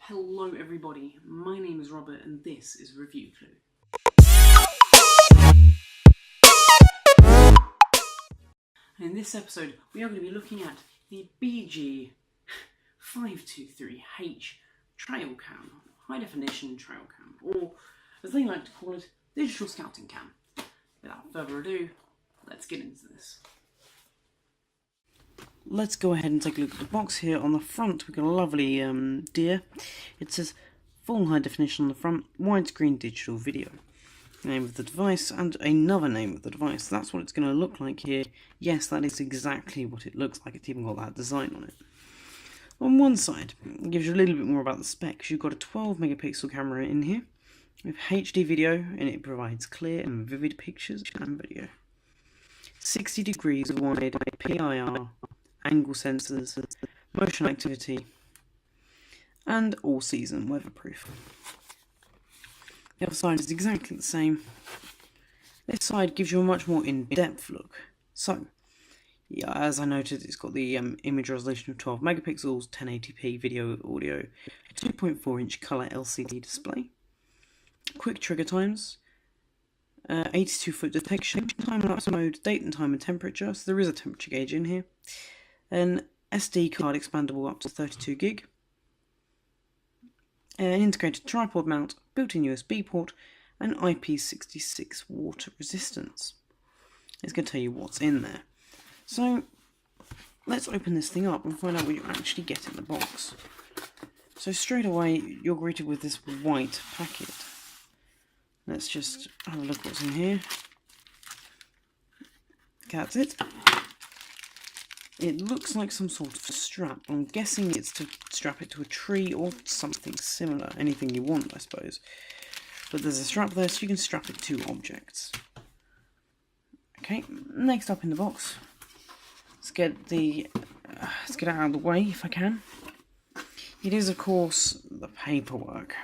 Hello everybody, my name is Robert and this is Review Clue. And in this episode we are going to be looking at the BG523H Trail Cam, High Definition Trail Cam, or as they like to call it, Digital Scouting Cam. Without further ado, let's get into this. Let's go ahead and take a look at the box here. On the front we've got a lovely deer. It says full high definition on the front, widescreen digital video. Name of the device and another name of the device. That's what it's going to look like here. Yes, that is exactly what it looks like. It's even got that design on it. On one side, it gives you a little bit more about the specs. You've got a 12 megapixel camera in here with HD video, and it provides clear and vivid pictures and video. 60 degrees wide PIR, angle sensors, motion activity, and all season weatherproof. The other side is exactly the same. This side gives you a much more in-depth look. So, yeah, as I noted, it's got the image resolution of 12 megapixels, 1080p video, audio, 2.4-inch colour LCD display, quick trigger times, 82-foot detection, time-lapse mode, date and time and temperature, so there is a temperature gauge in here, an SD card expandable up to 32 gig, an integrated tripod mount, built-in USB port, and IP66 water resistance. It's going to tell you what's in there. So, let's open this thing up and find out what you actually get in the box. So straight away, you're greeted with this white packet. Let's just have a look what's in here. That's it. It looks like some sort of strap. I'm guessing it's to strap it to a tree or something similar. Anything you want, I suppose. But there's a strap there, so you can strap it to objects. Okay, next up in the box. Let's get it out of the way if I can. It is, of course, the paperwork.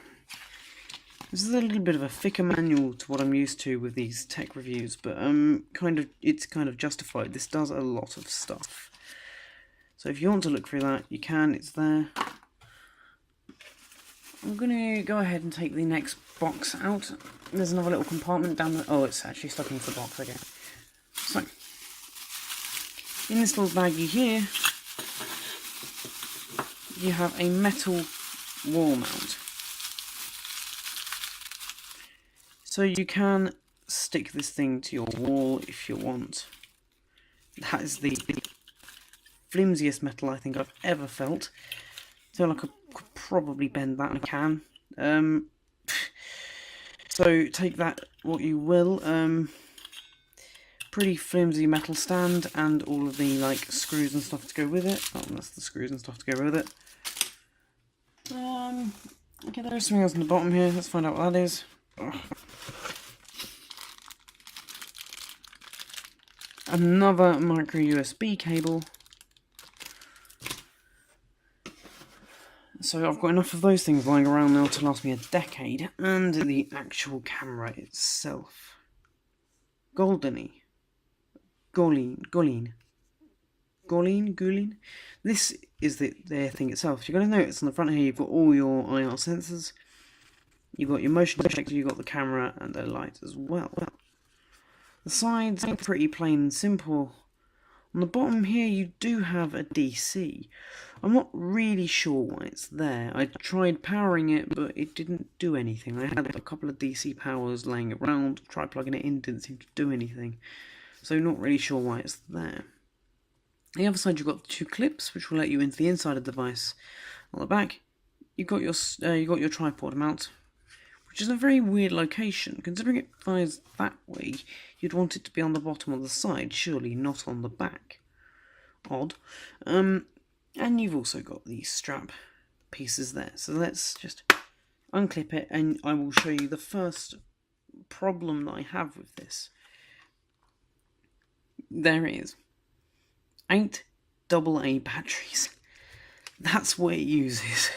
This is a little bit of a thicker manual to what I'm used to with these tech reviews, but it's kind of justified. This does a lot of stuff. So if you want to look through that, you can, it's there. I'm going to go ahead and take the next box out. There's another little compartment down there. Oh, it's actually stuck into the box, okay. So, in this little baggie here, you have a metal wall mount. So you can stick this thing to your wall if you want. That is the flimsiest metal I think I've ever felt. I feel like I could probably bend that, and I can. So take that what you will. Pretty flimsy metal stand and all of the screws and stuff to go with it. Oh, that's the screws and stuff to go with it. Okay, there's something else on the bottom here. Let's find out what that is. Ugh. Another micro USB cable. So I've got enough of those things lying around now to last me a decade. And the actual camera itself. Goldeny. Goleen. This is their thing itself. You're going to notice on the front here you've got all your IR sensors. You've got your motion detector, you've got the camera and the light as well. The sides are pretty plain and simple. On the bottom here you do have a DC. I'm not really sure why it's there. I tried powering it but it didn't do anything. I had a couple of DC powers laying around, tried plugging it in, didn't seem to do anything. So not really sure why it's there. On the other side you've got two clips which will let you into the inside of the device. On the back you've got your tripod mount, which is a very weird location. Considering it fires that way, you'd want it to be on the bottom of the side, surely not on the back. Odd. And you've also got these strap pieces there. So let's just unclip it and I will show you the first problem that I have with this. There it is. 8 AA batteries. That's what it uses.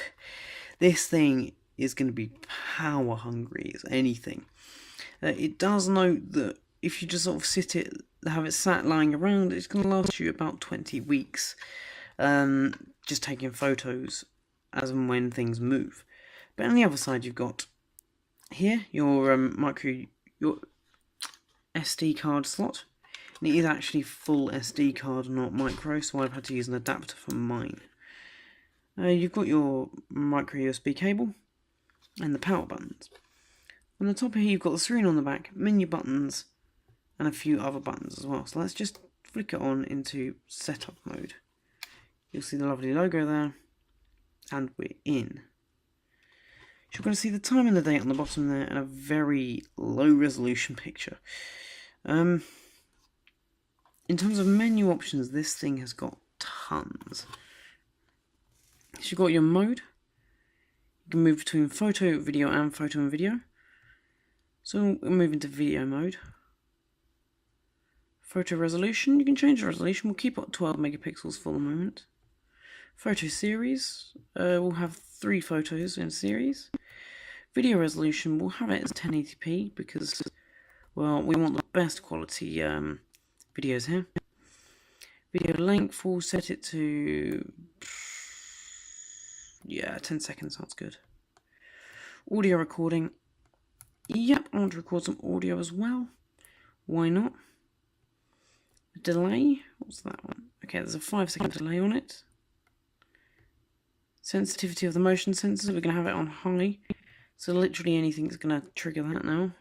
This thing is going to be power hungry as anything. It does note that if you just sort of have it sat lying around, it's going to last you about 20 weeks. Just taking photos as and when things move. But on the other side, you've got here your your SD card slot. And it is actually full SD card, not micro, so I've had to use an adapter for mine. You've got your micro USB cable and the power buttons. On the top here, you've got the screen on the back, menu buttons, and a few other buttons as well. So let's just flick it on into setup mode. You'll see the lovely logo there, and we're in. You're going to see the time and the date on the bottom there, and a very low resolution picture. In terms of menu options, this thing has got tons. So you've got your mode. You can move between photo, video, and photo and video. So we'll move into video mode. Photo resolution, you can change the resolution. We'll keep it at 12 megapixels for the moment. Photo series, we'll have 3 photos in a series. Video resolution, we'll have it as 1080p because, well, we want the best quality videos here. Video length, we'll set it to, yeah, 10 seconds, sounds good. Audio recording, yep, I want to record some audio as well. Why not? Delay, what's that one? Okay, there's a 5-second delay on it. Sensitivity of the motion sensors, we're going to have it on high. So literally anything's going to trigger that now.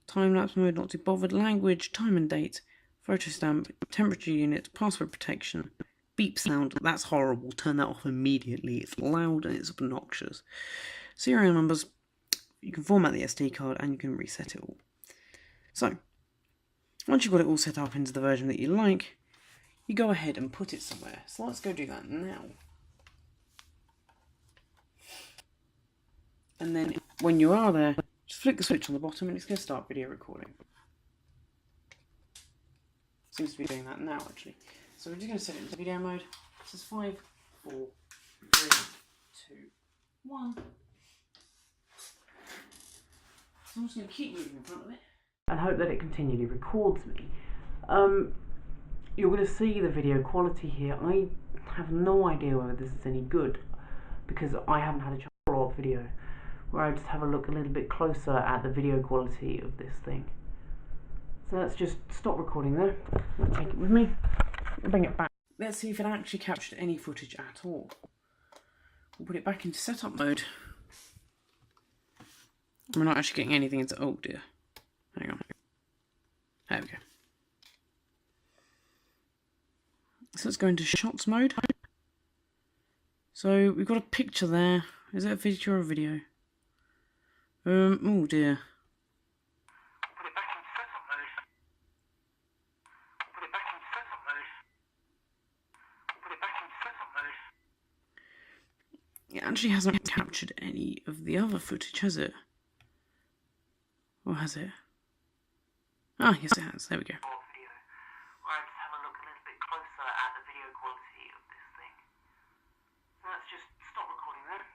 Time-lapse mode, not too bothered. Language, time and date, photo stamp, temperature unit, password protection, beep sound, that's horrible, turn that off immediately. It's loud and it's obnoxious. Serial numbers, you can format the SD card and you can reset it all. So, once you've got it all set up into the version that you like, you go ahead and put it somewhere. So let's go do that now. And then when you are there, just flick the switch on the bottom and it's going to start video recording. Seems to be doing that now actually. So we're just going to set it into video mode. This is 5, 4, 3, 2, 1. So I'm just going to keep moving in front of it and hope that it continually records me. You're going to see the video quality here. I have no idea whether this is any good because I haven't had a chance to follow up video where I just have a look a little bit closer at the video quality of this thing. So let's just stop recording there. I'll take it with me and bring it back. Let's see if it actually captured any footage at all. We'll put it back into setup mode. We're not actually getting anything into, oh dear. Hang on. There we go. So let's go into shots mode. So we've got a picture there. Is it a picture or a video? Oh dear. Put it back in setup mode. Put it back in setup mode. Put it back in setup mode. It actually hasn't captured any of the other footage, has it? Or has it? Ah, yes it has. There we go. Where I just have a look a little bit closer at the video quality of this thing. So let's just stop recording there.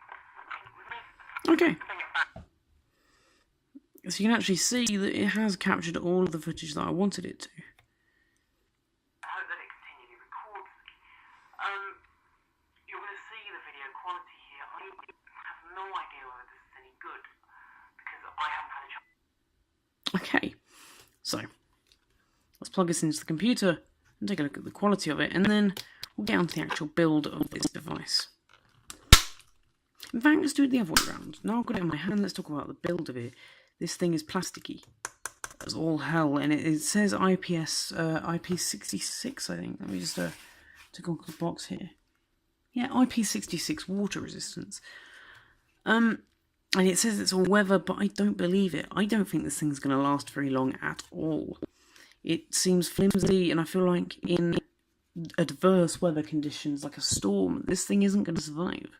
Okay. So you can actually see that it has captured all of the footage that I wanted it to. I hope that it continually records me. You're going to see the video quality here. I have no idea whether this is any good because I haven't had a chance. Okay, so let's plug this into the computer and take a look at the quality of it, and then we'll get onto the actual build of this device. In fact, let's do it the other way around. Now I've got it in my hand, let's talk about the build of it. This thing is plasticky as all hell, and it says IP66, I think. Let me just take a look at the box here. Yeah, IP66 water resistance. And it says it's all weather, but I don't believe it. I don't think this thing's going to last very long at all. It seems flimsy, and I feel like in adverse weather conditions, like a storm, this thing isn't going to survive.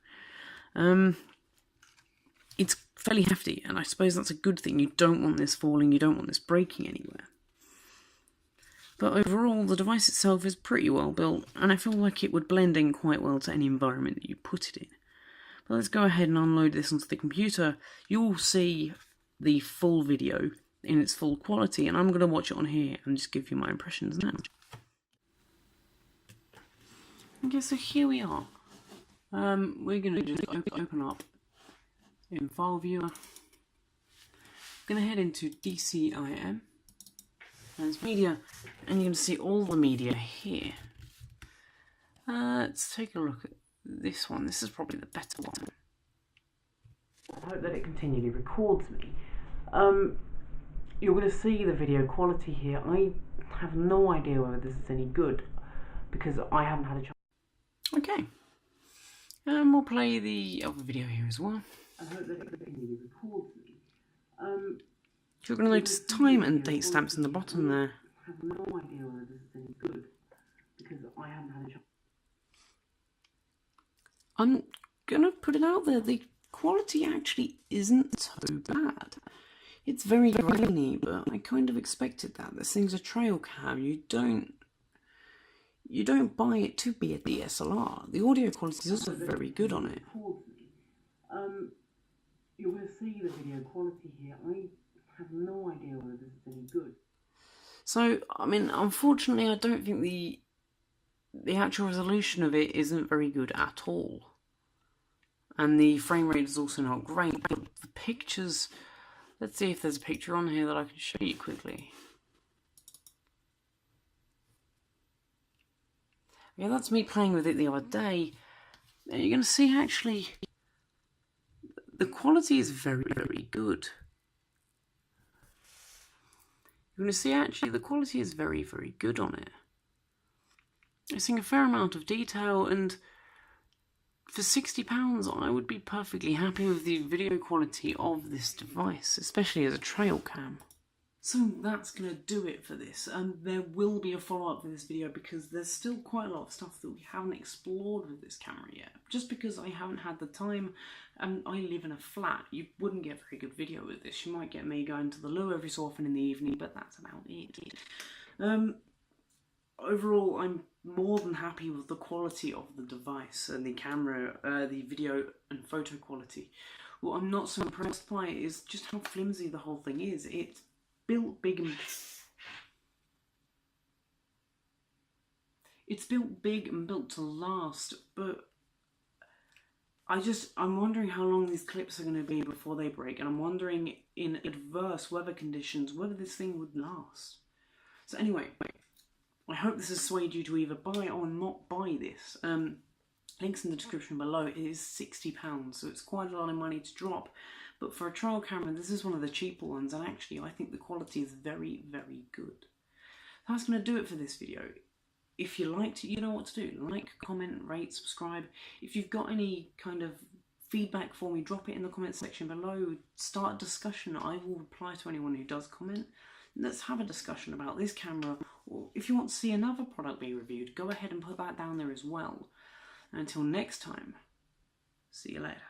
It's fairly hefty, and I suppose that's a good thing. You don't want this falling, you don't want this breaking anywhere. But overall, the device itself is pretty well built, and I feel like it would blend in quite well to any environment that you put it in. But let's go ahead and unload this onto the computer. You'll see the full video in its full quality, and I'm going to watch it on here and just give you my impressions now. Okay, so here we are. We're going to just open up in File Viewer. Going to head into DCIM and it's Media, and you're going to see all the media here. Let's take a look at this one. This is probably the better one. I hope that it continually records me. You're going to see the video quality here. I have no idea whether this is any good because I haven't had a chance. Okay. And we'll play the other video here as well. I hope that it continually records me. You're going to notice time and date stamps in the bottom there. I have no idea whether this is any good because I haven't had a chance. I'm going to put it out there. The quality actually isn't so bad. It's very grainy, but I kind of expected that. This thing's a trail cam. You don't buy it to be a DSLR. The audio quality is also very good on it. You're going to see the video quality here. I have no idea whether this is any good. So, I mean, unfortunately, I don't think the actual resolution of it isn't very good at all. And the frame rate is also not great, but the pictures... Let's see if there's a picture on here that I can show you quickly. Yeah, that's me playing with it the other day. And you're going to see actually the quality is very, very good. You're going to see actually the quality is very, very good on it. It's seeing a fair amount of detail, and for £60 I would be perfectly happy with the video quality of this device, especially as a trail cam. So that's going to do it for this, and there will be a follow-up for this video because there's still quite a lot of stuff that we haven't explored with this camera yet. Just because I haven't had the time, and I live in a flat, you wouldn't get very good video with this. You might get me going to the loo every so often in the evening, but that's about it. Overall, I'm more than happy with the quality of the device and the camera, the video and photo quality. What I'm not so impressed by is just how flimsy the whole thing is. It's built big and... It's built big and built to last, but I'm wondering how long these clips are going to be before they break, and I'm wondering in adverse weather conditions whether this thing would last. So anyway, I hope this has swayed you to either buy or not buy this. Links in the description below. It is £60, so it's quite a lot of money to drop. But for a trial camera, this is one of the cheaper ones, and actually I think the quality is very, very good. That's going to do it for this video. If you liked it, you know what to do. Like, comment, rate, subscribe. If you've got any kind of feedback for me, drop it in the comment section below. Start a discussion. I will reply to anyone who does comment. Let's have a discussion about this camera, or if you want to see another product being reviewed, go ahead and put that down there as well. Until next time, see you later.